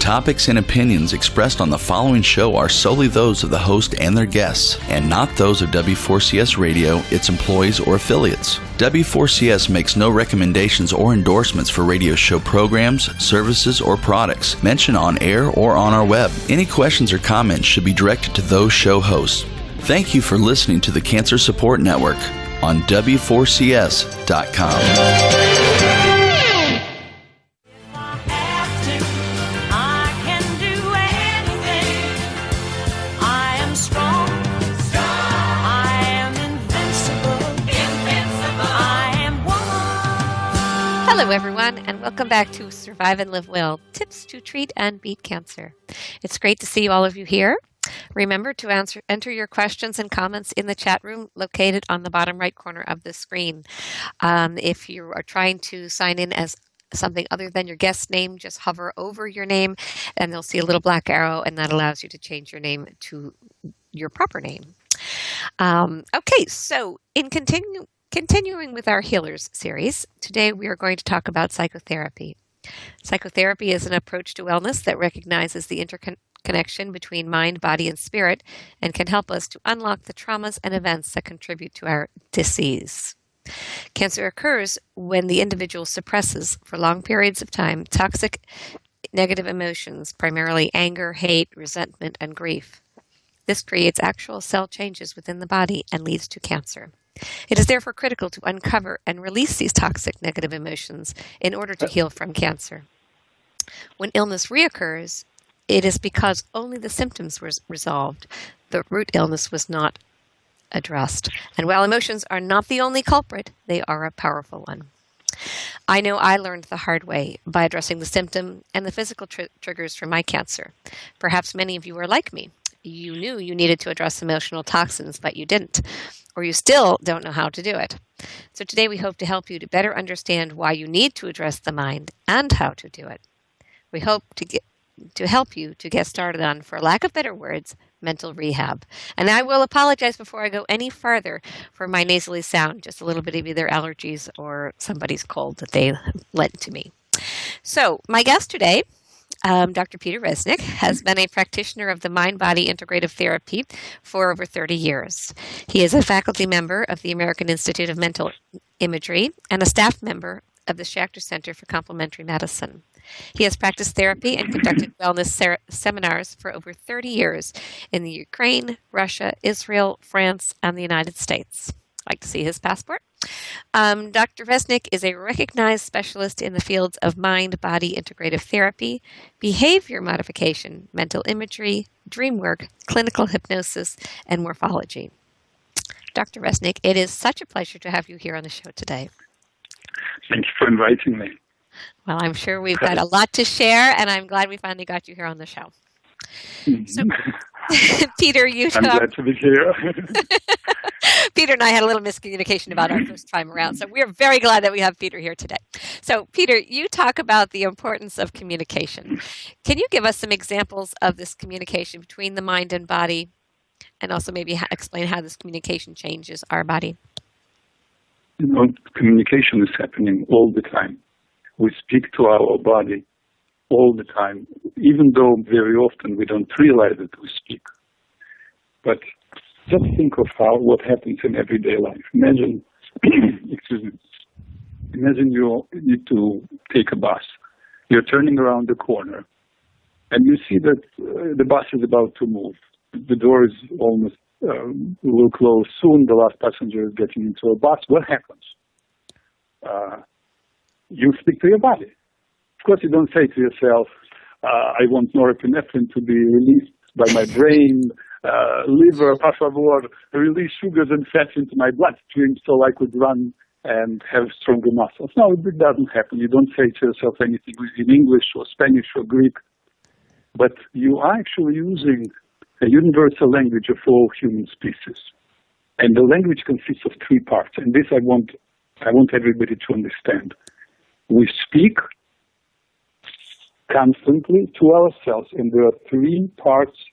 topics and opinions expressed on the following show are solely those of the host and their guests, and not those of W4CS Radio, its employees, or affiliates. W4CS makes no recommendations or endorsements for radio show programs, services, or products mentioned on air or on our web. Any questions or comments should be directed to those show hosts. Thank you for listening to the Cancer Support Network on W4CS.com. Hello, everyone, and welcome back to Survive and Live Well, Tips to Treat and Beat Cancer. It's great to see all of you here. Remember to enter your questions and comments in the chat room located on the bottom right corner of the screen. If you are trying to sign in as something other than your guest name, just hover over your name, and you'll see a little black arrow, and that allows you to change your name to your proper name. Okay, so in Continuing with our Healers series, today we are going to talk about psychotherapy. Psychotherapy is an approach to wellness that recognizes the interconnection between mind, body, and spirit and can help us to unlock the traumas and events that contribute to our disease. Cancer occurs when the individual suppresses, for long periods of time, toxic negative emotions, primarily anger, hate, resentment, and grief. This creates actual cell changes within the body and leads to cancer. It is therefore critical to uncover and release these toxic negative emotions in order to heal from cancer. When illness reoccurs, it is because only the symptoms were resolved. The root illness was not addressed. And while emotions are not the only culprit, they are a powerful one. I know I learned the hard way by addressing the symptom and the physical triggers for my cancer. Perhaps many of you are like me. You knew you needed to address emotional toxins, but you didn't, or you still don't know how to do it. So today we hope to help you to better understand why you need to address the mind and how to do it. We hope to help you to get started on, for lack of better words, mental rehab. And I will apologize before I go any further for my nasally sound, just a little bit of either allergies or somebody's cold that they lent to me. So my guest today, Dr. Peter Resnick, has been a practitioner of the mind-body integrative therapy for over 30 years. He is a faculty member of the American Institute of Mental Imagery and a staff member of the Schachter Center for Complementary Medicine. He has practiced therapy and conducted wellness seminars for over 30 years in the Ukraine, Russia, Israel, France, and the United States. I'd like to see his passport. Dr. Resnick is a recognized specialist in the fields of mind-body integrative therapy, behavior modification, mental imagery, dream work, clinical hypnosis, and morphology. Dr. Resnick, it is such a pleasure to have you here on the show today. Thank you for inviting me. Well, I'm sure we've got a lot to share, and I'm glad we finally got you here on the show. So, Peter, I'm glad to be here. Peter and I had a little miscommunication about our first time around, so we're very glad that we have Peter here today. So, Peter, you talk about the importance of communication. Can you give us some examples of this communication between the mind and body, and also maybe explain how this communication changes our body? You know, communication is happening all the time. We speak to our body all the time, even though very often we don't realize that we speak. But just think of what happens in everyday life. Imagine, imagine you need to take a bus. You're turning around the corner, and you see that the bus is about to move. The door is almost will close soon. The last passenger is getting into a bus. What happens? You speak to your body. Of course, you don't say to yourself, I want norepinephrine to be released by my brain, liver, por favor, release sugars and fats into my bloodstream so I could run and have stronger muscles. No, it doesn't happen. You don't say to yourself anything in English or Spanish or Greek, but you are actually using a universal language of all human species. And the language consists of three parts, and this I want everybody to understand. We speak constantly to ourselves, and there are three parts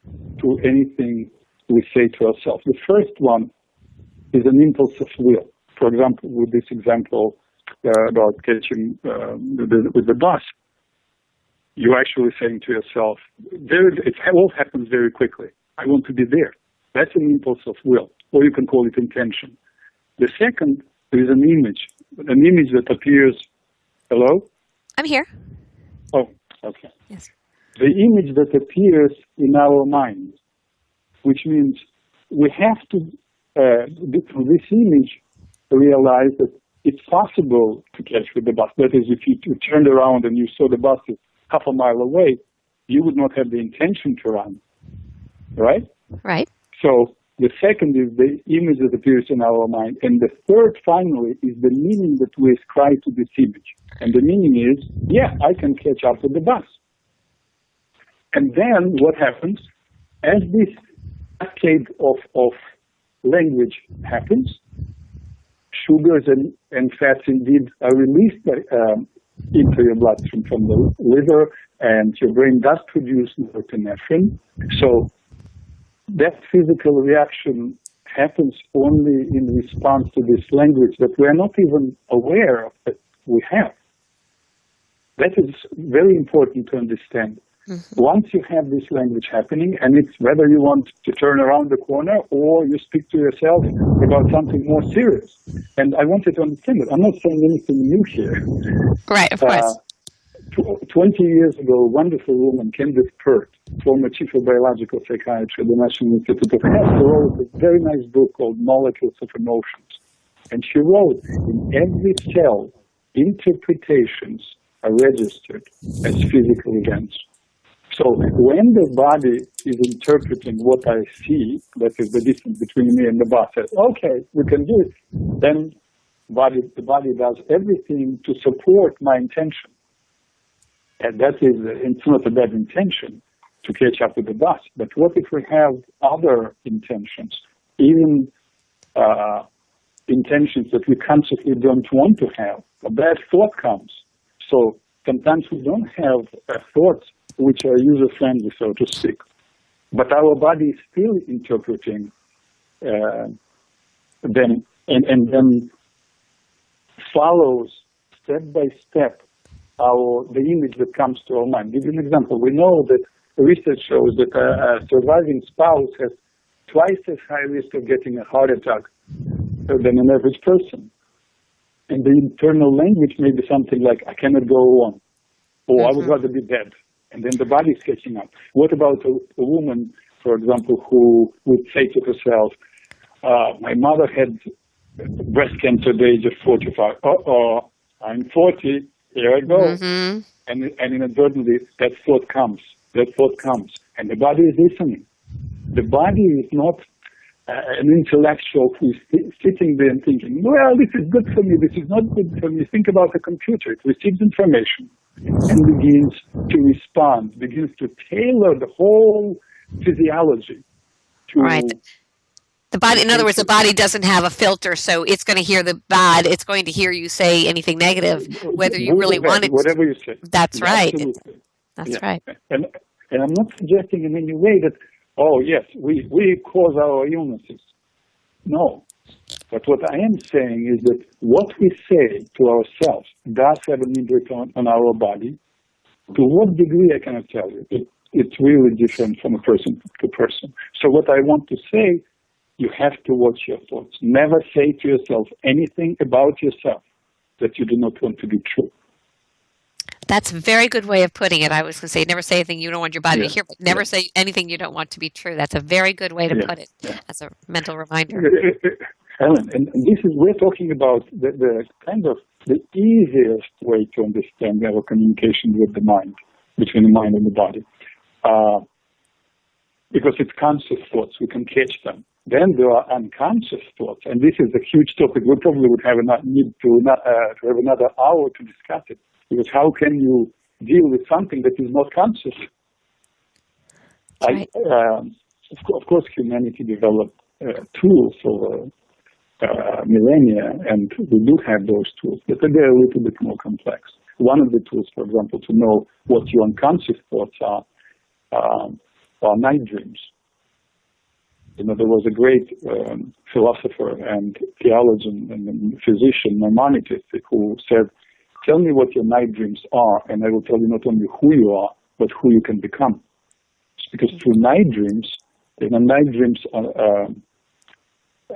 to anything we say to ourselves. The first one is an impulse of will. For example, with this example about catching with the bus, you're actually saying to yourself, it all happens very quickly. I want to be there. That's an impulse of will, or you can call it intention. The second is an image that appears. Hello? I'm here. Oh, okay. Yes. The image that appears in our mind, which means we have to, through this image, realize that it's possible to catch with the bus. That is, if you turned around and you saw the bus is half a mile away, you would not have the intention to run, right? Right. So the second is the image that appears in our mind. And the third, finally, is the meaning that we ascribe to this image. And the meaning is, yeah, I can catch up with the bus. And then what happens, as this cascade of language happens, sugars and fats indeed are released into your bloodstream from the liver, and your brain does produce norepinephrine. So that physical reaction happens only in response to this language that we are not even aware of that we have. That is very important to understand. Mm-hmm. Once you have this language happening, and it's whether you want to turn around the corner or you speak to yourself about something more serious. And I wanted to understand that. I'm not saying anything new here. Right, of course. 20 years ago, a wonderful woman, Candace Pert, former chief of biological psychiatry at the National Institute of Health, wrote a very nice book called Molecules of Emotions. And she wrote, in every cell, interpretations are registered as physical events. So when the body is interpreting what I see, that is the distance between me and the bus, says, okay, we can do it, then the body does everything to support my intention. And that is, it's not a bad intention to catch up with the bus. But what if we have other intentions, even intentions that we consciously don't want to have? A bad thought comes. So sometimes we don't have thoughts which are user-friendly, so to speak. But our body is still interpreting them and then follows step by step the image that comes to our mind. Give you an example. We know that research shows that a surviving spouse has twice as high risk of getting a heart attack than an average person. And the internal language may be something like, I cannot go on, or I would rather be dead. And then the body is catching up. What about a woman, for example, who would say to herself, my mother had breast cancer at the age of 45. I'm 40, here I go. Mm-hmm. And inadvertently, that thought comes. And the body is listening. The body is not an intellectual who's sitting there and thinking, well, this is good for me, this is not good for me. Think about a computer. It receives information and begins to respond, begins to tailor the whole physiology to... Right. The body, in other words, the body doesn't have a filter, so it's going to hear the bad. It's going to hear you say anything negative, whether you really want it. Whatever you say. That's right. Absolutely. That's right. And I'm not suggesting in any way that, oh, yes, we cause our illnesses. No. But what I am saying is that what we say to ourselves does have an impact on our body. To what degree, I cannot tell you. It's really different from a person to person. So what I want to say, you have to watch your thoughts. Never say to yourself anything about yourself that you do not want to be true. That's a very good way of putting it. I was going to say, never say anything you don't want your body to hear, but never say anything you don't want to be true. That's a very good way to put it as a mental reminder. Helen, and this is, we're talking about the kind of the easiest way to understand our communication with the mind, between the mind and the body. Because it's conscious thoughts, we can catch them. Then there are unconscious thoughts, and this is a huge topic. We probably would have need to have another hour to discuss it. Because how can you deal with something that is not conscious? Right. Of course, humanity developed tools over millennia, and we do have those tools, but they're a little bit more complex. One of the tools, for example, to know what your unconscious thoughts are night dreams. You know, there was a great philosopher and theologian and physician, Maimonides, who said, tell me what your night dreams are, and I will tell you not only who you are, but who you can become. Because through night dreams, night dreams are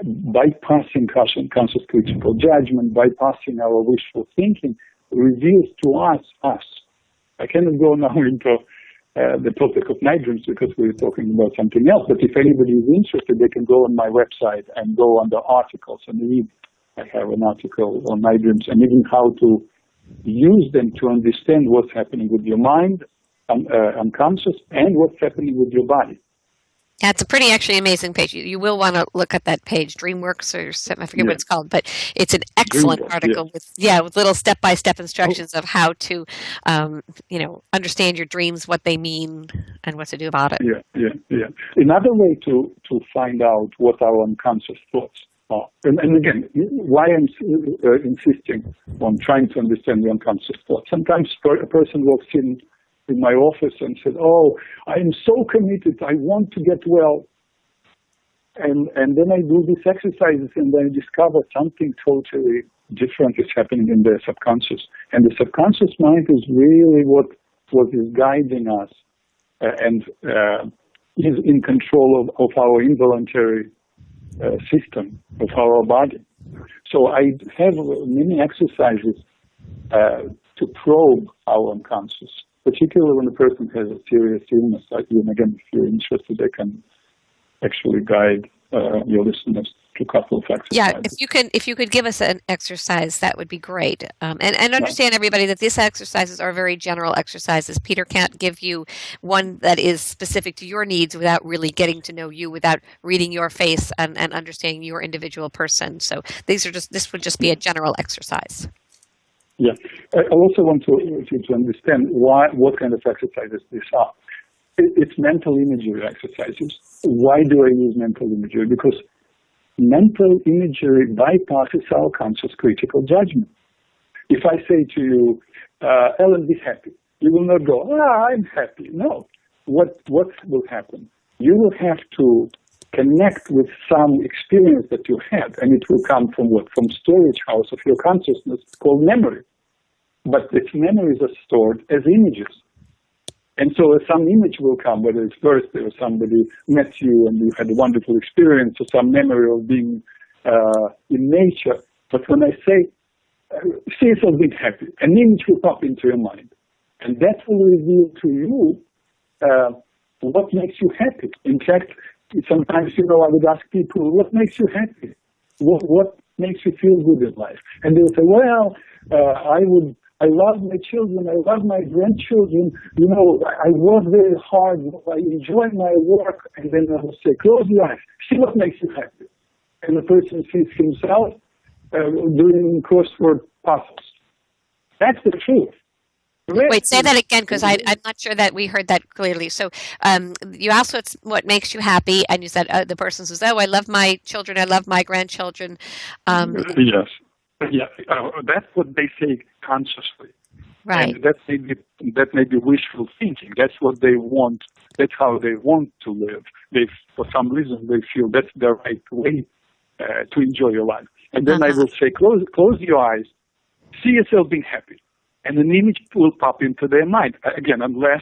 bypassing conscious critical judgment, bypassing our wishful thinking, reveals to us. I cannot go now into the topic of night dreams because we're talking about something else, but if anybody is interested, they can go on my website and go under articles and read. I have an article on night dreams and even how to use them to understand what's happening with your mind, unconscious, and what's happening with your body. Yeah, it's a pretty actually amazing page. You will want to look at that page, Dreamworks or something, I forget what it's called, but it's an excellent article with little step-by-step instructions of how to, understand your dreams, what they mean, and what to do about it. Yeah. Another way to find out what our unconscious thoughts are, and again, why I'm insisting on trying to understand the unconscious thoughts. Sometimes a person walks in my office and said, "Oh, I'm so committed. I want to get well." And then I do these exercises and I discover something totally different is happening in the subconscious. And the subconscious mind is really what is guiding us and is in control of our involuntary system, of our body. So I have many exercises to probe our unconscious, particularly when a person has a serious illness. And again, if you're interested, I can actually guide your listeners to a couple of exercises. Yeah, if you could give us an exercise, that would be great. And understand, everybody, that these exercises are very general exercises. Peter can't give you one that is specific to your needs without really getting to know you, without reading your face and understanding your individual person. So this would just be a general exercise. Yeah, I also want to understand what kind of exercises these are. It's mental imagery exercises. Why do I use mental imagery? Because mental imagery bypasses our conscious critical judgment. If I say to you, Ellen, be happy, you will not go, I'm happy. No. What will happen? You will have to connect with some experience that you had, and it will come from what? From storage house of your consciousness called memory. But these memories are stored as images. And so some image will come, whether it's birthday or somebody met you and you had a wonderful experience or some memory of being in nature. But when I say, see yourself being happy, an image will pop into your mind. And that will reveal to you what makes you happy. In fact, sometimes, I would ask people, what makes you happy? What makes you feel good in life? And they'll say, well, I love my children, I love my grandchildren, I work very hard, I enjoy my work, and then I will say, close your eyes, see what makes you happy. And the person sees himself doing crossword puzzles. That's the truth. Wait, say that again, because I'm not sure that we heard that clearly. So you asked what makes you happy, and you said the person says, I love my children, I love my grandchildren. Yes. Yeah, that's what they say consciously. Right. And that may be wishful thinking. That's what they want. That's how they want to live. For some reason, they feel that's the right way to enjoy your life. And then I will say, close your eyes, see yourself being happy. And an image will pop into their mind. Again, unless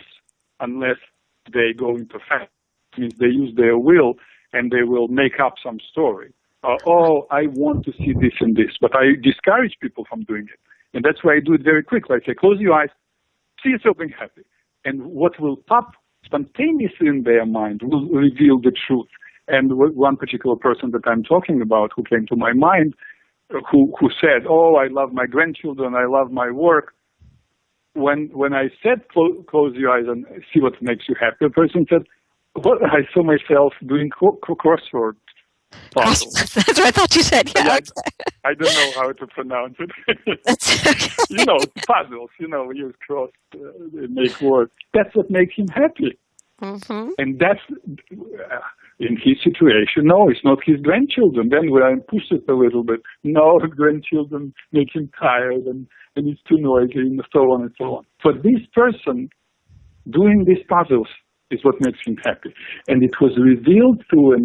they go into fact, means they use their will and they will make up some story. I want to see this and this, but I discourage people from doing it. And that's why I do it very quickly. I say, close your eyes, see yourself being happy. And what will pop spontaneously in their mind will reveal the truth. And one particular person that I'm talking about who came to my mind, who said, I love my grandchildren, I love my work. When I said, close your eyes and see what makes you happy, the person said, I saw myself doing crossword puzzles. That's what I thought you said. Yeah. I don't know how to pronounce it. That's okay. Puzzles, use cross, make words. That's what makes him happy. Mm-hmm. And that's, in his situation, no, it's not his grandchildren. Then when I push it a little bit, no, grandchildren make him tired and it's too noisy and so on and so on. For this person, doing these puzzles is what makes him happy. And it was revealed through a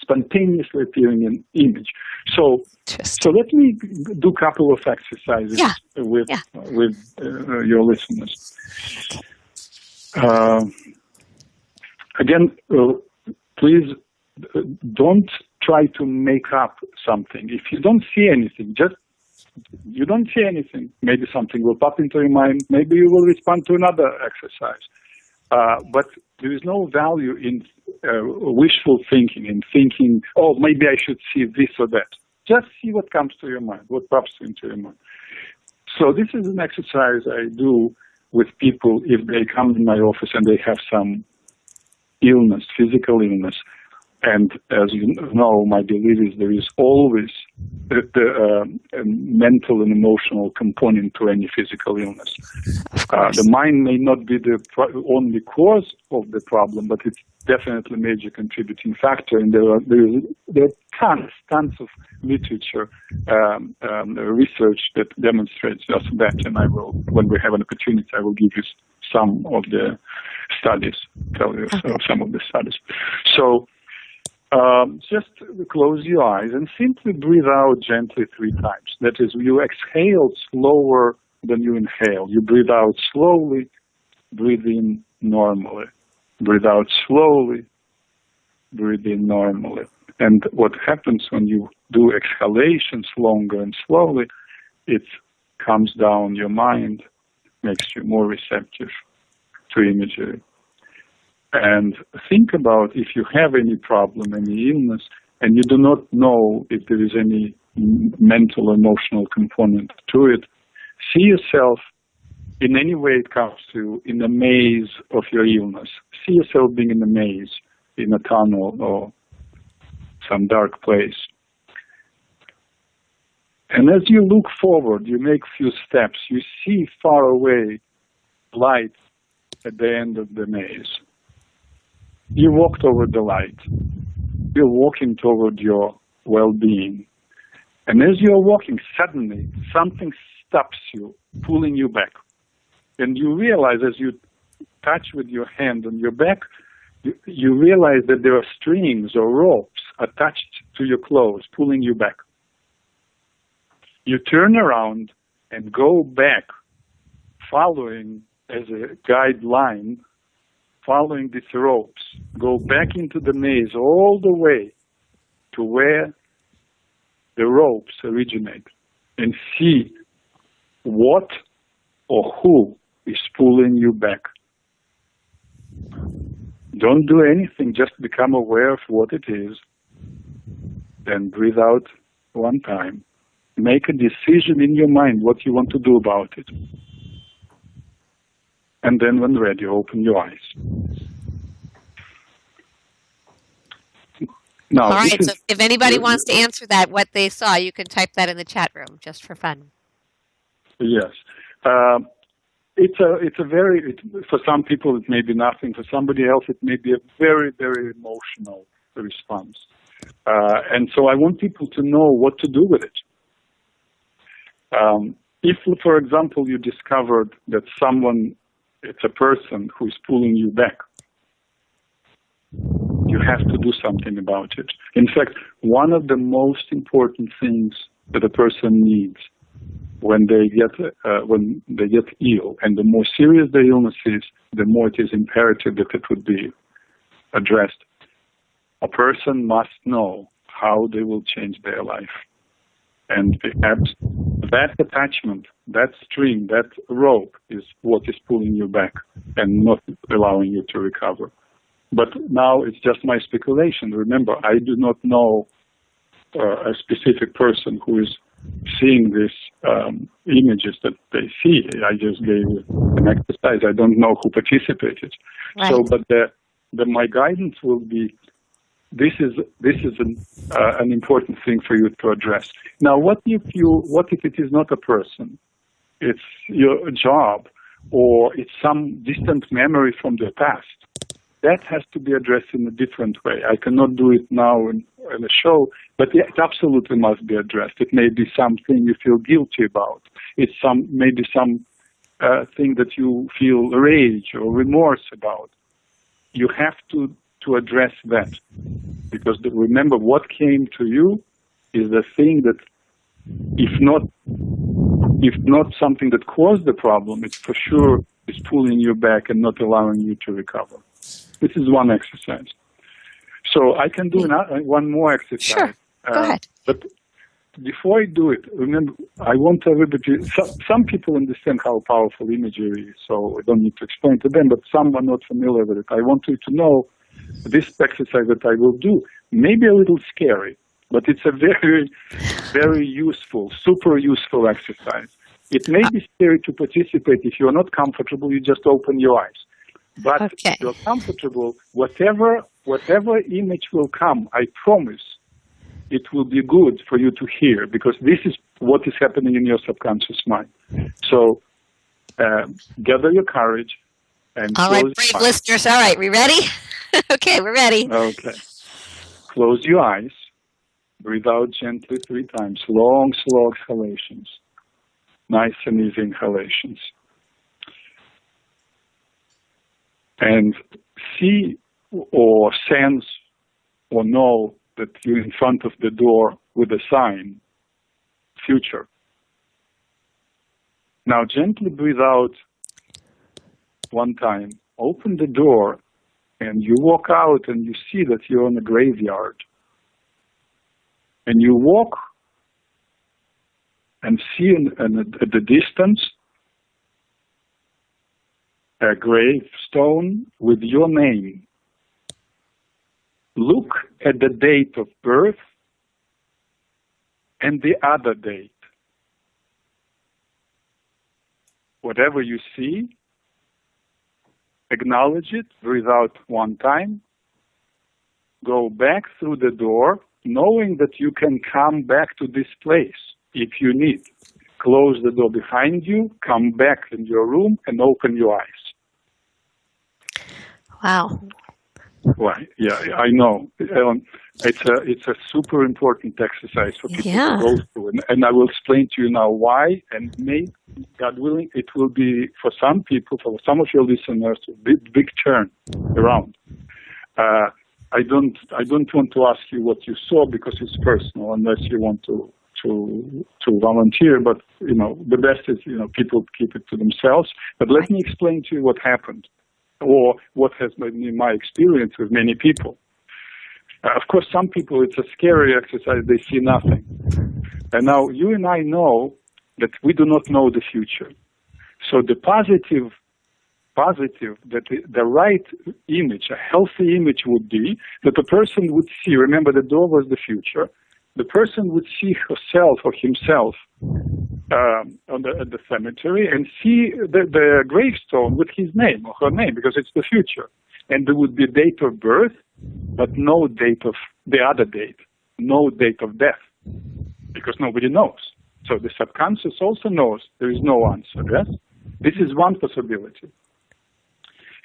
spontaneously appearing an image. So let me do a couple of exercises with your listeners. Again, please don't try to make up something. If you don't see anything, you don't see anything. Maybe something will pop into your mind. Maybe you will respond to another exercise. But there is no value in wishful thinking, in thinking, oh, maybe I should see this or that. Just see what comes to your mind, what pops into your mind. So this is an exercise I do with people if they come in my office and they have some illness, physical illness. And as you know, my belief is there is always a mental and emotional component to any physical illness. The mind may not be the only cause of the problem, but it's definitely a major contributing factor. And there are tons of literature, research that demonstrates just that. And I will, when we have an opportunity, I will give you some of the studies, tell you some of the studies. So. Just close your eyes and simply breathe out gently 3 times. That is, you exhale slower than you inhale. You breathe out slowly, breathe in normally. Breathe out slowly, breathe in normally. And what happens when you do exhalations longer and slowly, it calms down your mind, makes you more receptive to imagery. And think about if you have any problem, any illness, and you do not know if there is any mental, emotional component to it. See yourself, in any way it comes to, in the maze of your illness. See yourself being in a maze, in a tunnel or some dark place. And as you look forward, you make a few steps, you see far away light at the end of the maze. You walk toward the light. You're walking toward your well-being. And as you're walking, suddenly something stops you, pulling you back. And you realize as you touch with your hand on your back, you realize that there are strings or ropes attached to your clothes, pulling you back. You turn around and go back, following as a guideline, following these ropes, go back into the maze all the way to where the ropes originate and see what or who is pulling you back. Don't do anything, just become aware of what it is, then breathe out 1 time. Make a decision in your mind what you want to do about it. And then when ready, open your eyes. Now, all right, so if anybody wants to answer that, what they saw, you can type that in the chat room, just for fun. Yes. It's a very, for some people it may be nothing, for somebody else it may be a very, very emotional response. And so I want people to know what to do with it. If, for example, you discovered that it's a person who is pulling you back, you have to do something about it. In fact, one of the most important things that a person needs when they get ill, and the more serious the illness is, the more it is imperative that it would be addressed. A person must know how they will change their life. And perhaps that attachment, that string, that rope is what is pulling you back and not allowing you to recover. But now it's just my speculation. Remember, I do not know a specific person who is seeing these images that they see. I just gave an exercise. I don't know who participated. Right. So, but my guidance will be, this is an important thing for you to address. Now, what if it is not a person? It's your job, or it's some distant memory from the past. That has to be addressed in a different way. I cannot do it now in a show, but it absolutely must be addressed. It may be something you feel guilty about. It's maybe some thing that you feel rage or remorse about. You have to address that. Because remember, what came to you is the thing that, if not something that caused the problem, it for sure is pulling you back and not allowing you to recover. This is one exercise. So I can do one more exercise. Sure. Go ahead. But before I do it, remember, I want everybody, some people understand how powerful imagery is, so I don't need to explain to them, but some are not familiar with it. I want you to know this exercise that I will do may be a little scary, but it's a very, very useful, super useful exercise. It may be scary to participate. If you're not comfortable, you just open your eyes. But if you're comfortable, whatever image will come, I promise, it will be good for you to hear, because this is what is happening in your subconscious mind. So gather your courage and all right, brave listeners. All right, we ready? Okay, we're ready. Okay. Close your eyes. Breathe out gently 3 times. Long, slow exhalations. Nice and easy inhalations. And see or sense or know that you're in front of the door with a sign, future. Now gently breathe out 1 time. Open the door and you walk out and you see that you're in a graveyard. And you walk and see at the distance a gravestone with your name. Look at the date of birth and the other date. Whatever you see, acknowledge it, breathe out 1 time, go back through the door, knowing that you can come back to this place if you need. Close the door behind you, come back in your room, and open your eyes. Wow. Right. Yeah, I know. It's a super important exercise for people to go through, and I will explain to you now why. And may God willing, it will be for some people, for some of your listeners, a big turn around. I don't want to ask you what you saw because it's personal, unless you want to volunteer. But the best is people keep it to themselves. But let me explain to you what happened, or what has been my experience with many people. Of course, some people, it's a scary exercise. They see nothing. And now you and I know that we do not know the future. So the positive, that the right image, a healthy image would be that the person would see, remember the door was the future, the person would see herself or himself at the cemetery and see the gravestone with his name or her name, because it's the future. And there would be a date of birth, but no date of the other date, no date of death, because nobody knows. So the subconscious also knows there is no answer, yes? This is one possibility.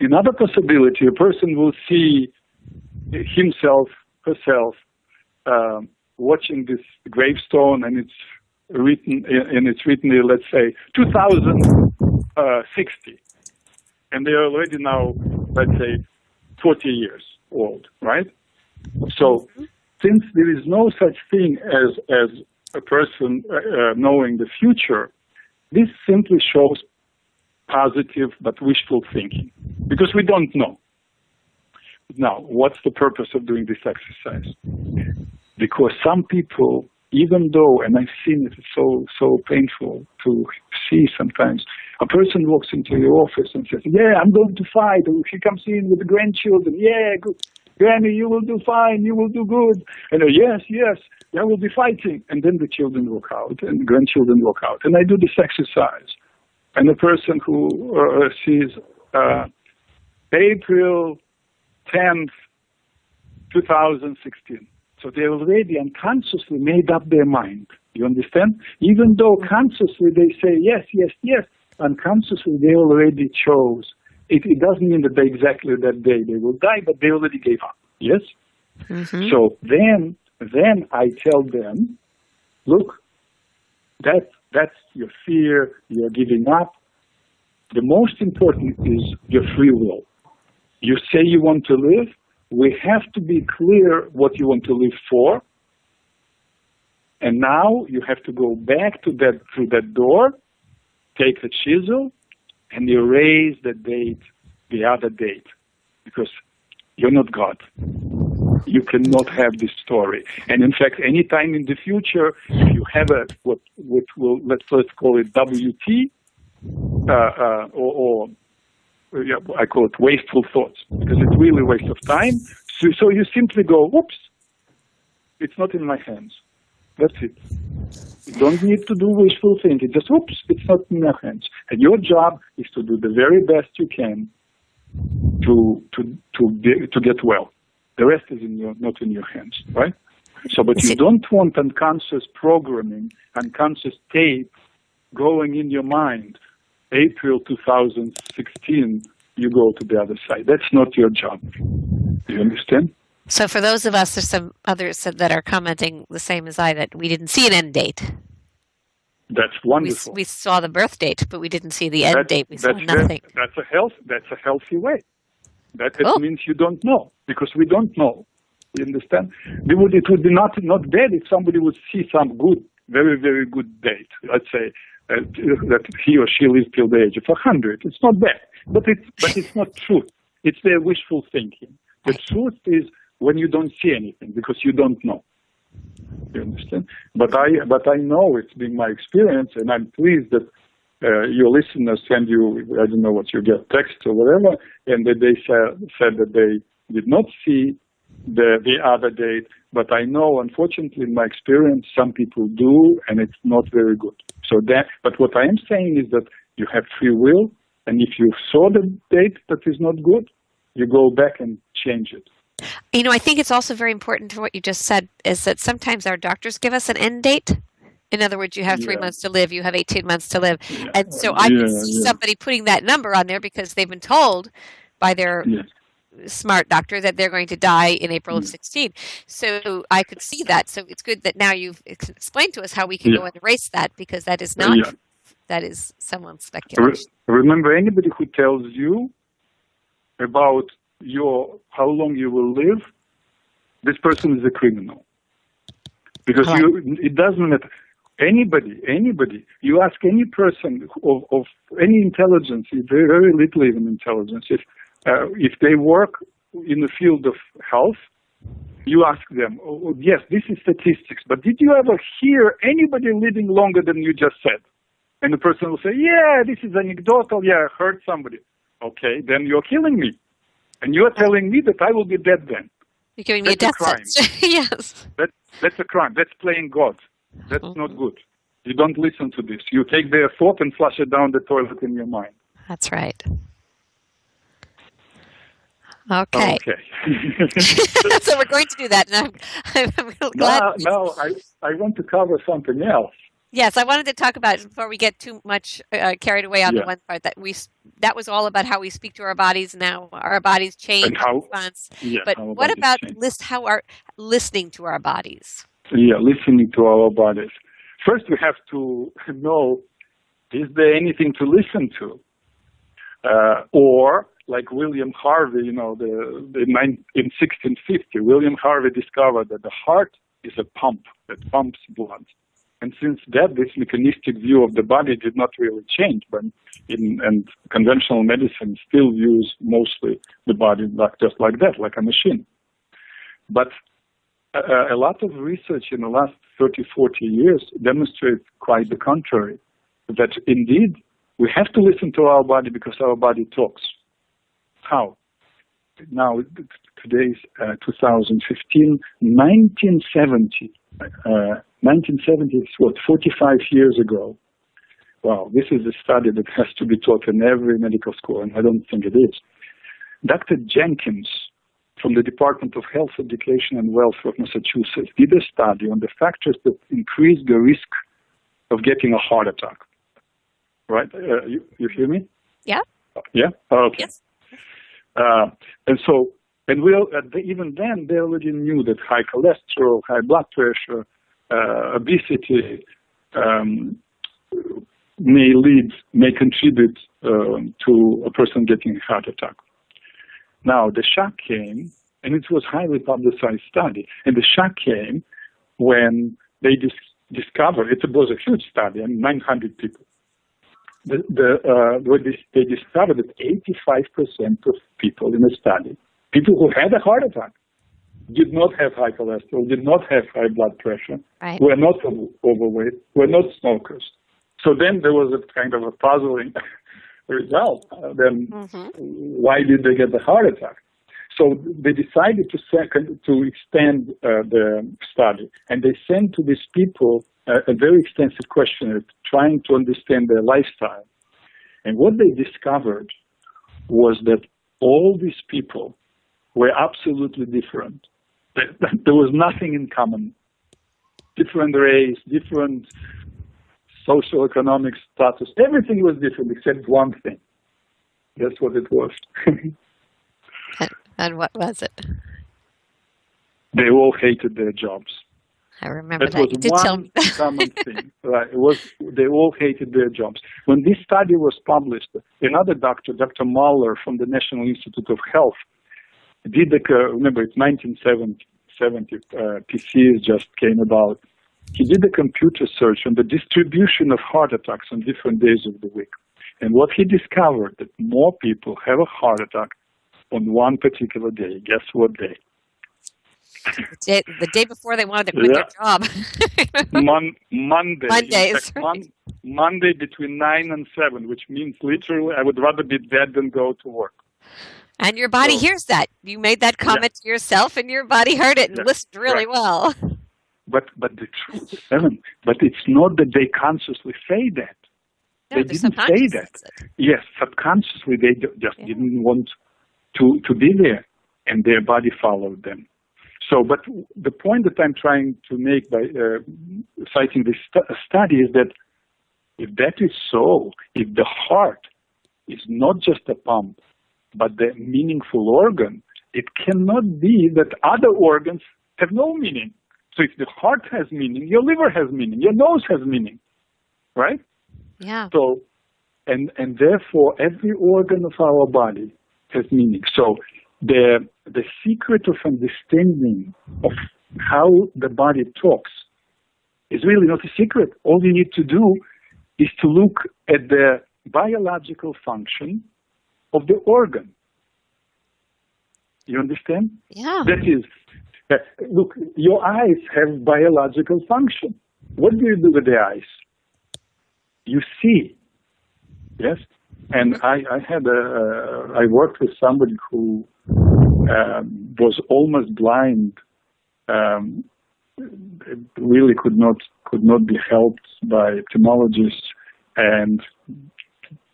Another possibility, a person will see himself, herself, watching this gravestone, and it's written, here, let's say, 2060. And they're already now, let's say, 40 years old, right? So since there is no such thing as a person knowing the future, this simply shows positive but wishful thinking, because we don't know. Now, what's the purpose of doing this exercise? Because some people, even though, and I've seen it, it's so painful to see sometimes, a person walks into your office and says, yeah, I'm going to fight. And he comes in with the grandchildren. Yeah, good. Granny, you will do fine. You will do good. And yes, I will be fighting. And then the children walk out and the grandchildren walk out. And I do this exercise. And the person who sees April 10th, 2016. So they already unconsciously made up their mind. You understand? Even though consciously they say yes, unconsciously they already chose. It doesn't mean that they exactly that day they will die, but they already gave up. Yes? Mm-hmm. So then I tell them, look, that's your fear, you're giving up. The most important is your free will. You say you want to live, we have to be clear what you want to live for. And now you have to go back to through that door, take the chisel, and erase the date, the other date, because you're not God. You cannot have this story. And in fact, any time in the future, if you have what will let's call it WT, or I call it wasteful thoughts, because it's really a waste of time. So you simply go, whoops, it's not in my hands. That's it. You don't need to do wishful thinking. Just, whoops, it's not in your hands. And your job is to do the very best you can to get well. The rest is not in your hands, right? So, but you don't want unconscious programming, unconscious tape going in your mind. April 2016, you go to the other side. That's not your job. Do you understand? So for those of us, there's some others that are commenting the same as I, that we didn't see an end date. That's wonderful. We saw the birth date, but we didn't see the end date. We saw nothing. That's a healthy way. That means you don't know, because we don't know. You understand? It would be not bad if somebody would see some good, very, very good date. Let's say that he or she lives till the age of 100. It's not bad, but it's not truth. It's their wishful thinking. The truth is when you don't see anything, because you don't know. You understand? But I know, it's been my experience, and I'm pleased that your listeners send you, I don't know what you get, text or whatever, and that they said that they did not see the other date. But I know, unfortunately, in my experience, some people do, and it's not very good. But what I am saying is that you have free will, and if you saw the date that is not good, you go back and change it. You know, I think it's also very important to what you just said, is that sometimes our doctors give us an end date. In other words, you have 3 months to live, you have 18 months to live. Yeah. And so I can see somebody putting that number on there because they've been told by their smart doctor that they're going to die in April of 16. So I could see that. So it's good that now you've explained to us how we can go and erase that, because that is not, that is someone's speculation. Remember, anybody who tells you about how long you will live, this person is a criminal. Because it doesn't matter. Anybody, you ask any person of any intelligence, very, very little even intelligence, if they work in the field of health, you ask them, yes, this is statistics, but did you ever hear anybody living longer than you just said? And the person will say, yeah, this is anecdotal, yeah, I heard somebody. Okay, then you're killing me. And you're telling me that I will be dead then. You're giving me a death sentence. Yes. That's a crime. That's playing God. That's not good. You don't listen to this. You take their thought and flush it down the toilet in your mind. That's right. Okay. So we're going to do that. And I'm real glad. No, I want to cover something else. Yes, I wanted to talk about it before we get too much carried away on the one part that was all about how we speak to our bodies now. Our bodies change in response. But what about listening to our bodies? Yeah, listening to our bodies. First, we have to know, is there anything to listen to? Or, like William Harvey, in 1650, William Harvey discovered that the heart is a pump that pumps blood. And since that, this mechanistic view of the body did not really change. And conventional medicine still views mostly the body just like that, like a machine. But a lot of research in the last 30, 40 years demonstrates quite the contrary, that indeed we have to listen to our body because our body talks. How? Now, today's 2015, 1970. 1970 is 45 years ago. Wow, this is a study that has to be taught in every medical school, and I don't think it is. Dr. Jenkins from the Department of Health, Education, and Welfare of Massachusetts did a study on the factors that increase the risk of getting a heart attack. Right? You hear me? Yeah. Yeah? Okay. Yes. Even then, they already knew that high cholesterol, high blood pressure, obesity may contribute to a person getting a heart attack. Now, the shock came And it was highly publicized study. And the shock came when they discovered, it was a huge study, 900 people. They discovered that 85% of people in the study, people who had a heart attack, did not have high cholesterol, did not have high blood pressure, Right. were not overweight, were not smokers. So then there was a kind of a puzzling result. Then why did they get the heart attack? So they decided to extend the study, and they sent to these people a very extensive questionnaire trying to understand their lifestyle. And what they discovered was that all these people were absolutely different. There was nothing in common. Different race, different socioeconomic status, everything was different except one thing. That's what it was. And what was it? They all hated their jobs. I remember That that. You did was tell one me. common thing. Right? They all hated their jobs. When this study was published, another doctor, Dr. Mahler from the National Institute of Health, did remember it's 1970, PCs just came about. He did a computer search on the distribution of heart attacks on different days of the week. And what he discovered, that more people have a heart attack on one particular day. Guess what day? The day before they wanted to quit their job. Monday. Mondays. Fact, Monday between 9 and 7, which means literally I would rather be dead than go to work. And your body hears that. You made that comment to yourself, and your body heard it and listened really well. But the truth, but it's not that they consciously say that. No, they didn't say that. Yes, subconsciously they just didn't want to be there, and their body followed them. So, but the point that I'm trying to make by citing this study is that if that is so, if the heart is not just a pump, but the meaningful organ, it cannot be that other organs have no meaning. So if the heart has meaning, your liver has meaning, your nose has meaning, right? Yeah. So, and therefore, every organ of our body has meaning. So the secret of understanding of how the body talks is really not a secret. All you need to do is to look at the biological function of the organ. You understand? Yeah. That is, look, your eyes have biological function. What do you do with the eyes? You see, yes? And I worked with somebody who was almost blind, really could not be helped by ophthalmologists, and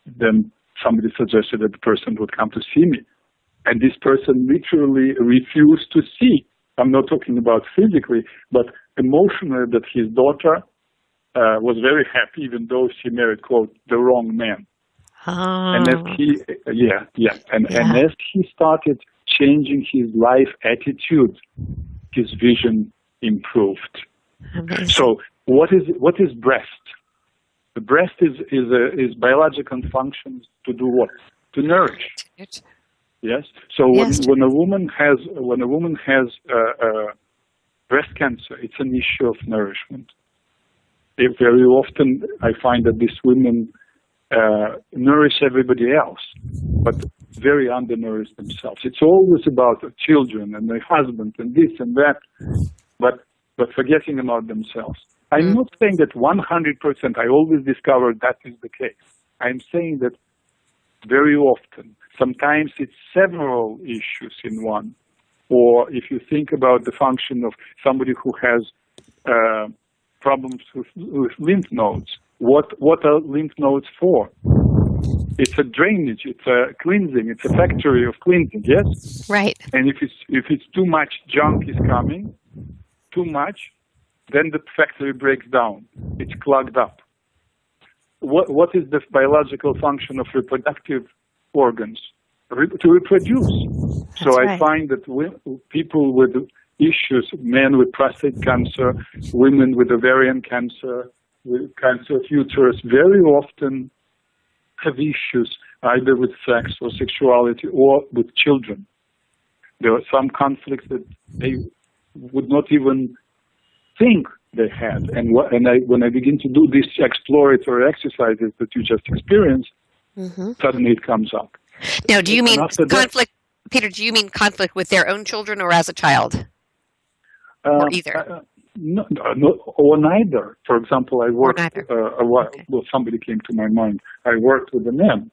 then somebody suggested that the person would come to see me. And this person literally refused to see. I'm not talking about physically, but emotionally, that his daughter was very happy, even though she married, quote, the wrong man. And as and as he started changing his life attitude, his vision improved. Amazing. So what is breast? The breast is biological functions to do what? To nourish. Yes. So when a woman has breast cancer, it's an issue of nourishment. Very often, I find that these women nourish everybody else, but very undernourished themselves. It's always about the children and their husband and this and that, but forgetting about themselves. I'm not saying that 100%. I always discover that is the case. I'm saying that very often, sometimes it's several issues in one. Or if you think about the function of somebody who has problems with lymph nodes, what are lymph nodes for? It's a drainage, it's a cleansing, it's a factory of cleansing, yes? Right. And if it's too much junk is coming, too much, then the factory breaks down. It's clogged up. What is the biological function of reproductive organs? To reproduce. So I find that people with issues, men with prostate cancer, women with ovarian cancer, with cancer of uterus, very often have issues either with sex or sexuality or with children. There are some conflicts that they would not even think they had. And when I begin to do these exploratory exercises that you just experienced, suddenly it comes up. Now, do you mean conflict, Peter, do you mean conflict with their own children or as a child? Or either? No, or neither. For example, I worked, well, somebody came to my mind. I worked with a man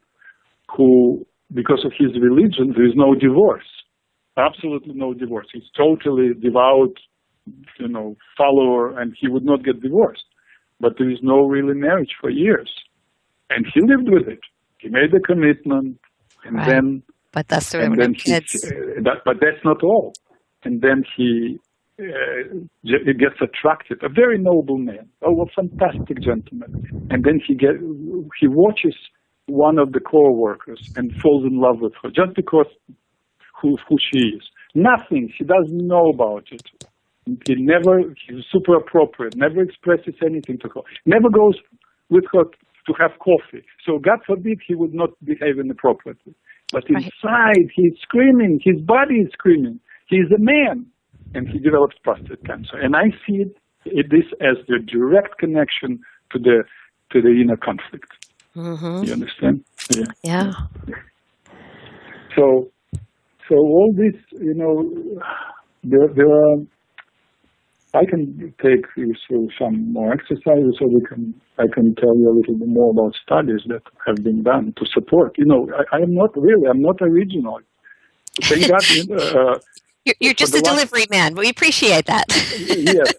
who, because of his religion, there is no divorce. Absolutely no divorce. He's totally devout, follower, and he would not get divorced. But there is no really marriage for years. And he lived with it. He made a commitment, and then... But that's sort of kids. But that's not all. And then he gets attracted. A very noble man. Oh, a fantastic gentleman. And then he watches one of the co-workers and falls in love with her just because who she is. Nothing. She doesn't know about it. He's super appropriate, never expresses anything to her, never goes with her to have coffee. So God forbid he would not behave inappropriately. But inside, he's screaming. His body is screaming. He's a man. And he develops prostate cancer. And I see this as the direct connection to the inner conflict. You understand? Yeah. So all this, there are. I can take you through some more exercises, so I can tell you a little bit more about studies that have been done to support. I'm not original. Thank God. You're just a delivery man. We appreciate that. Yes.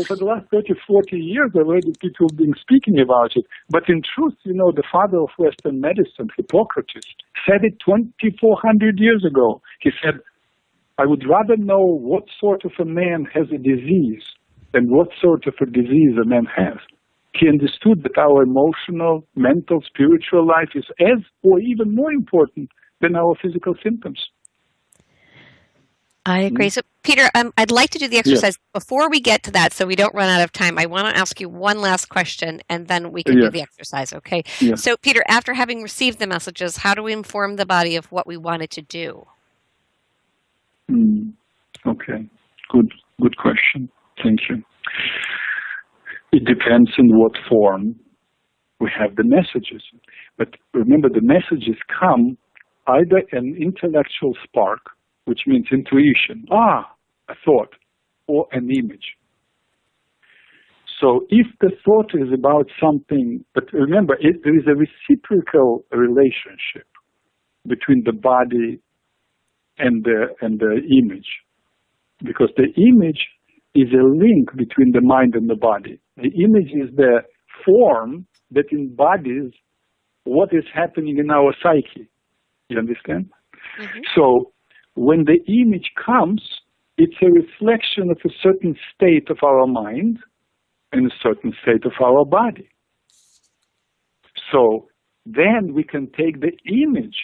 For the last 30, 40 years already, people have been speaking about it. But in truth, the father of Western medicine, Hippocrates, said it 2,400 years ago. He said, I would rather know what sort of a man has a disease than what sort of a disease a man has. He understood that our emotional, mental, spiritual life is as or even more important than our physical symptoms. I agree. So, Peter, I'd like to do the exercise. Before we get to that, so we don't run out of time, I want to ask you one last question, and then we can do the exercise, okay? So, Peter, after having received the messages, how do we inform the body of what we wanted to do? Okay. Good question. Thank you. It depends in what form we have the messages. But remember, the messages come either an intellectual spark, which means intuition, a thought, or an image. So if the thought is about something, but remember, there is a reciprocal relationship between the body and the image, because the image is a link between the mind and the body. The image is the form that embodies what is happening in our psyche. You understand? So when the image comes, it's a reflection of a certain state of our mind and a certain state of our body. So then we can take the image,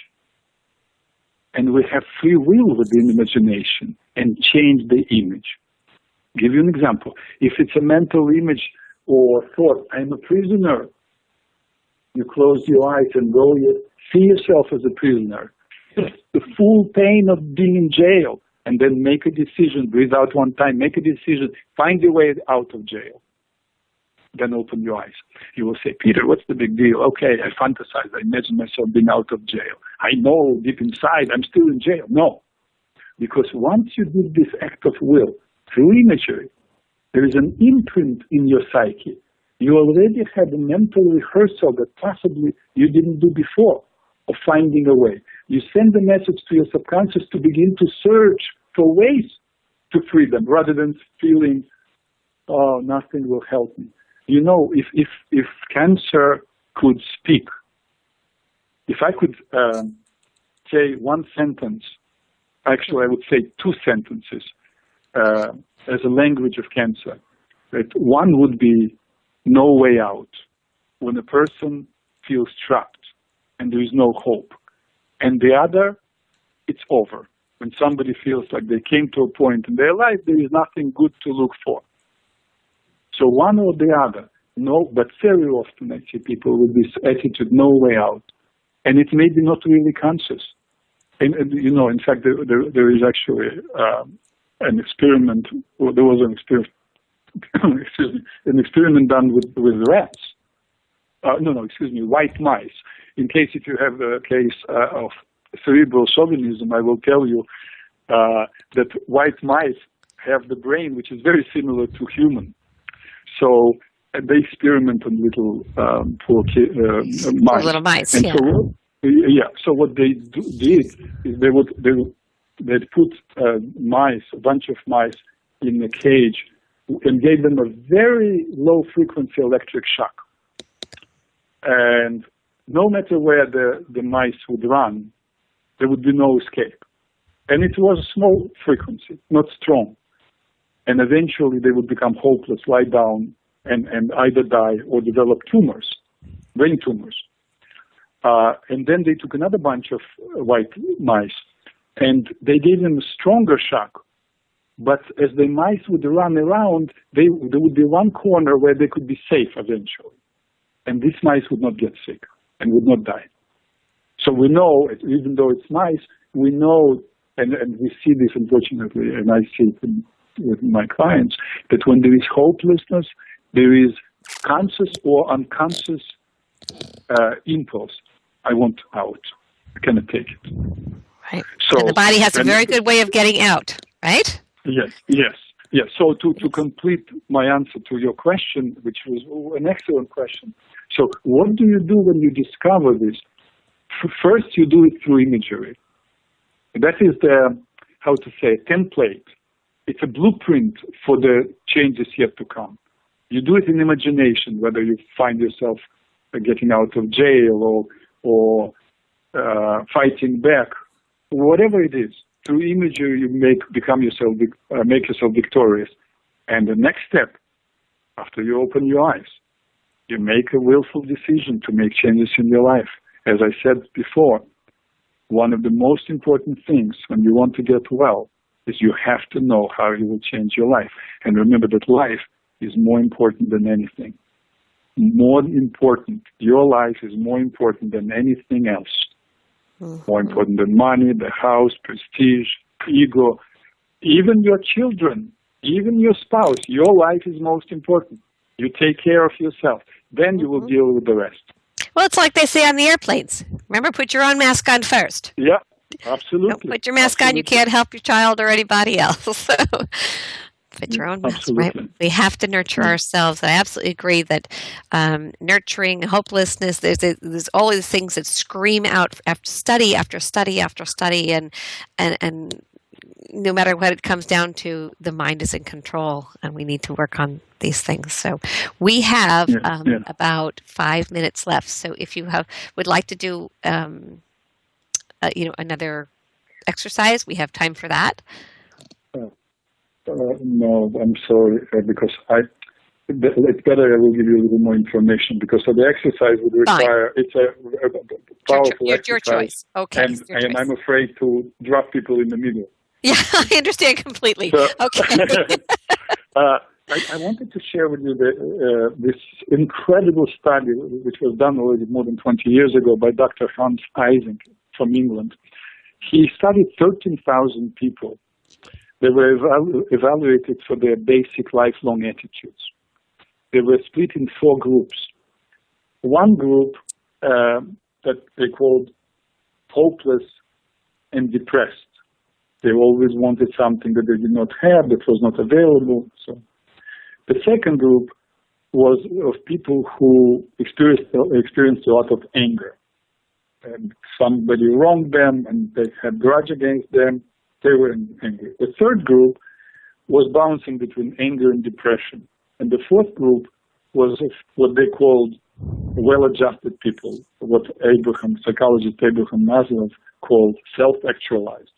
and we have free will within imagination, and change the image. Give you an example. If it's a mental image or thought, I'm a prisoner, you close your eyes and see yourself as a prisoner. The full pain of being in jail, and then make a decision, breathe out one time, make a decision, find your way out of jail. Then open your eyes. You will say, Peter, what's the big deal? Okay, I fantasize. I imagine myself being out of jail. I know deep inside I'm still in jail. No. Because once you did this act of will through imagery, there is an imprint in your psyche. You already had a mental rehearsal that possibly you didn't do before of finding a way. You send the message to your subconscious to begin to search for ways to freedom rather than feeling, oh, nothing will help me. If cancer could speak, if I could say one sentence, actually I would say two sentences as a language of cancer. That one would be no way out, when a person feels trapped and there is no hope. And the other, it's over, when somebody feels like they came to a point in their life there is nothing good to look for. So one or the other, no, but very often I see people with this attitude, no way out. And it may be not really conscious. in fact, there is actually an experiment. Well, there was an experiment. Excuse me, an experiment done with rats. White mice. In case if you have a case of cerebral chauvinism, I will tell you that white mice have the brain which is very similar to human. So they experiment on little mice. Little mice, and yeah. So what they did is they'd put a bunch of mice in a cage and gave them a very low frequency electric shock. And no matter where the mice would run, there would be no escape. And it was a small frequency, not strong. And eventually they would become hopeless, lie down, and either die or develop tumors, brain tumors. And then they took another bunch of white mice, and they gave them a stronger shock. But as the mice would run around, there would be one corner where they could be safe eventually. And these mice would not get sick and would not die. So we know, even though it's mice, we know, and we see this unfortunately, and I see it with my clients, that when there is hopelessness, there is conscious or unconscious impulse. I want out. I cannot take it. Right. So, and the body has a very good way of getting out, right? Yes. So to complete my answer to your question, which was an excellent question. So what do you do when you discover this? First, you do it through imagery. That is template. It's a blueprint for the changes yet to come. You do it in imagination, whether you find yourself getting out of jail or fighting back, whatever it is. Through imagery, you make yourself victorious. And the next step, after you open your eyes, you make a willful decision to make changes in your life. As I said before, one of the most important things when you want to get well is you have to know how you will change your life. And remember that life is more important than anything. More important. Your life is more important than anything else. More important than money, the house, prestige, ego, even your children, even your spouse. Your life is most important. You take care of yourself. Then you will deal with the rest. Well, it's like they say on the airplanes. Remember, put your own mask on first. Yeah, absolutely. Don't put your mask on, you can't help your child or anybody else. Put your own mask, right? We have to nurture ourselves. I absolutely agree that nurturing hopelessness, there's all these things that scream out after study after study after study, and no matter what it comes down to, the mind is in control, and we need to work on these things. So we have about 5 minutes left. So if you would like to do another exercise, we have time for that. No, I'm sorry, because it's better I will give you a little more information, because the exercise would require, it's a powerful exercise. Your choice. Okay. And I'm afraid to drop people in the middle. Yeah, I understand completely. So, okay. I wanted to share with you this incredible study, which was done already more than 20 years ago by Dr. Hans Eysenck from England. He studied 13,000 people. They were evaluated for their basic lifelong attitudes. They were split in 4 groups. One group that they called hopeless and depressed. They always wanted something that they did not have, that was not available. So, the second group was of people who experienced a lot of anger. And somebody wronged them, and they had grudge against them. They were angry. The third group was bouncing between anger and depression. And the fourth group was what they called well-adjusted people, what psychologist Abraham Maslow called self-actualized.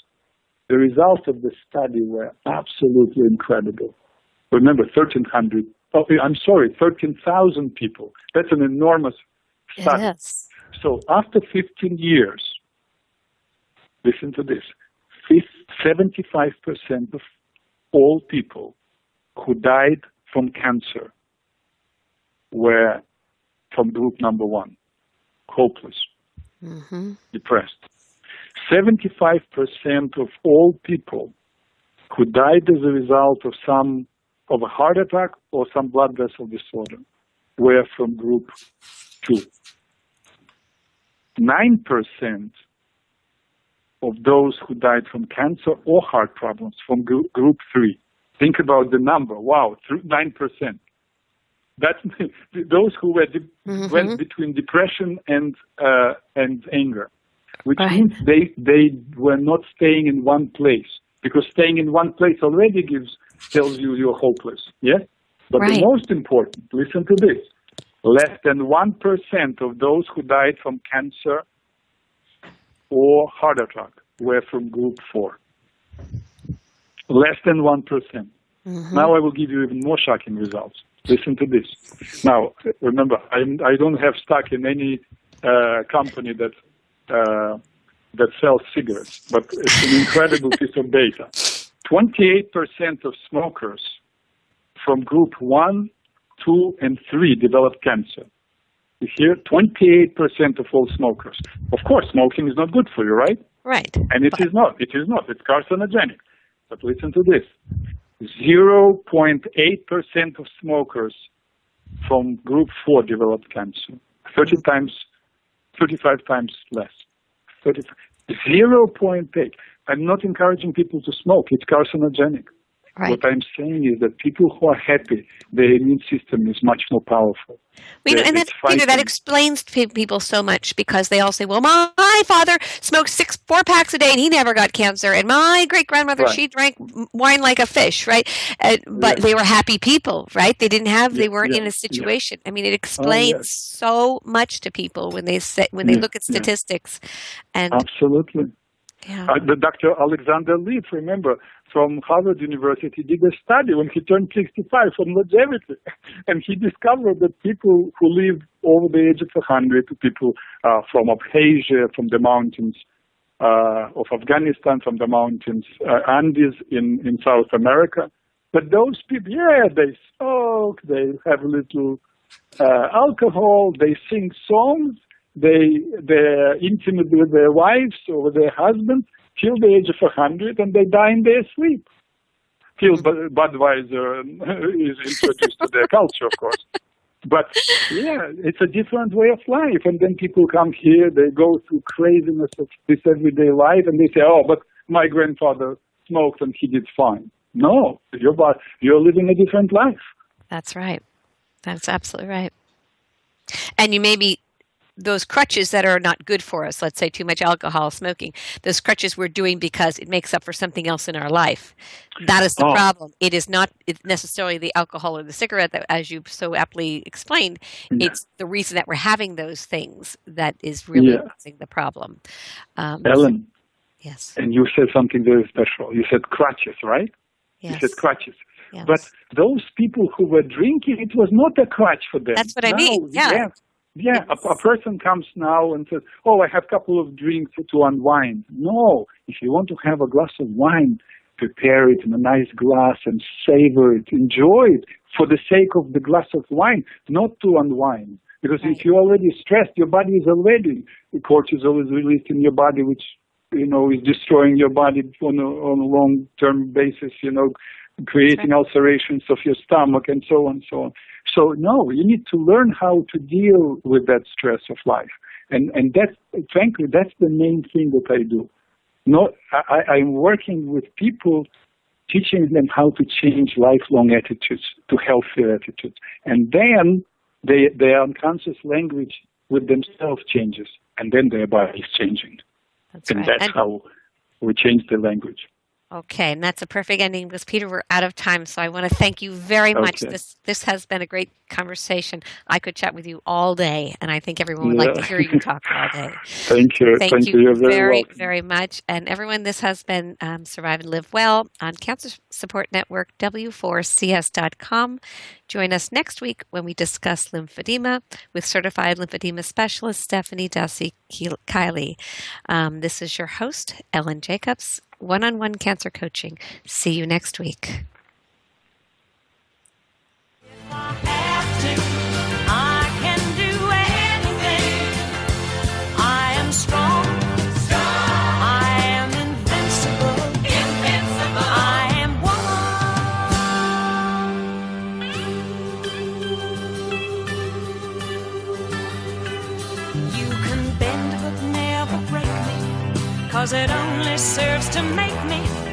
The results of the study were absolutely incredible. Remember, 13,000 people. That's an enormous study. Yes. So after 15 years, listen to this, 75% of all people who died from cancer were from group number 1, hopeless, depressed. 75% of all people who died as a result of a heart attack or some blood vessel disorder were from group 2. 9% of those who died from cancer or heart problems from group 3. Think about the number. Wow, 9%. That's those who went between depression and anger, which means they were not staying in one place, because staying in one place already tells you you're hopeless. Yes, but the most important, listen to this: less than 1% of those who died from cancer or heart attack were from group 4. Less than 1%. Now I will give you even more shocking results. Listen to this. Now, remember, I don't have stock in any company that sells cigarettes, but it's an incredible piece of data. 28% of smokers from group 1, 2, and 3 developed cancer. You hear? 28% of all smokers. Of course, smoking is not good for you, right? Right. And it is not. It is not. It's carcinogenic. But listen to this. 0.8% of smokers from group 4 developed cancer. 35 times less. 0.8. I'm not encouraging people to smoke. It's carcinogenic. Right. What I'm saying is that people who are happy, their immune system is much more powerful. Well, and that explains to people so much, because they all say, well, my father smoked 4 packs a day and he never got cancer. And my great-grandmother, she drank wine like a fish, right? But they were happy people, right? They weren't in a situation. I mean, it explains so much to people when they look at statistics. And absolutely. Yeah. The Dr. Alexander Leaf, remember, from Harvard University, did a study when he turned 65 on longevity. And he discovered that people who live over the age of 100, people from Abkhazia, from the mountains of Afghanistan, from the mountains, Andes in South America, but those people, they smoke, they have a little alcohol, they sing songs, they're intimate with their wives or with their husbands till the age of 100, and they die in their sleep. Till Budweiser is introduced to their culture, of course. But it's a different way of life. And then people come here, they go through craziness of this everyday life, and they say, oh, but my grandfather smoked and he did fine. No, you're living a different life. That's right. That's absolutely right. And you may be those crutches that are not good for us, let's say too much alcohol, smoking, those crutches we're doing because it makes up for something else in our life. That is the problem. It is not necessarily the alcohol or the cigarette, that, as you so aptly explained, it's the reason that we're having those things that is really causing the problem. Ellen, yes. And you said something very special. You said crutches, right? Yes. You said crutches. Yes. But those people who were drinking, it was not a crutch for them. That's what I mean. Yeah, a person comes now and says, oh, I have a couple of drinks to unwind. No, if you want to have a glass of wine, prepare it in a nice glass and savor it, enjoy it for the sake of the glass of wine, not to unwind. Because if you're already stressed, your body is already, cortisol is released in your body, which, is destroying your body on a long-term basis, creating ulcerations of your stomach and so on and so on. So, no, you need to learn how to deal with that stress of life. And that's, frankly, that's the main thing that I do. I'm working with people, teaching them how to change lifelong attitudes to healthier attitudes. And then their unconscious language with themselves changes, and then their body is changing. That's how we change the language. Okay, and that's a perfect ending because, Peter, we're out of time, so I want to thank you very much. This has been a great conversation. I could chat with you all day, and I think everyone would like to hear you talk all day. Thank you. Thank you. You're very, welcome. very much. And everyone, this has been Survive and Live Well on Cancer Support Network, W4CS.com. Join us next week when we discuss lymphedema with certified lymphedema specialist Stephanie Dassi-Kiley. This is your host, Ellen Jacobs, one-on-one cancer coaching. See you next week. I am strong. I 'cause it only serves to make me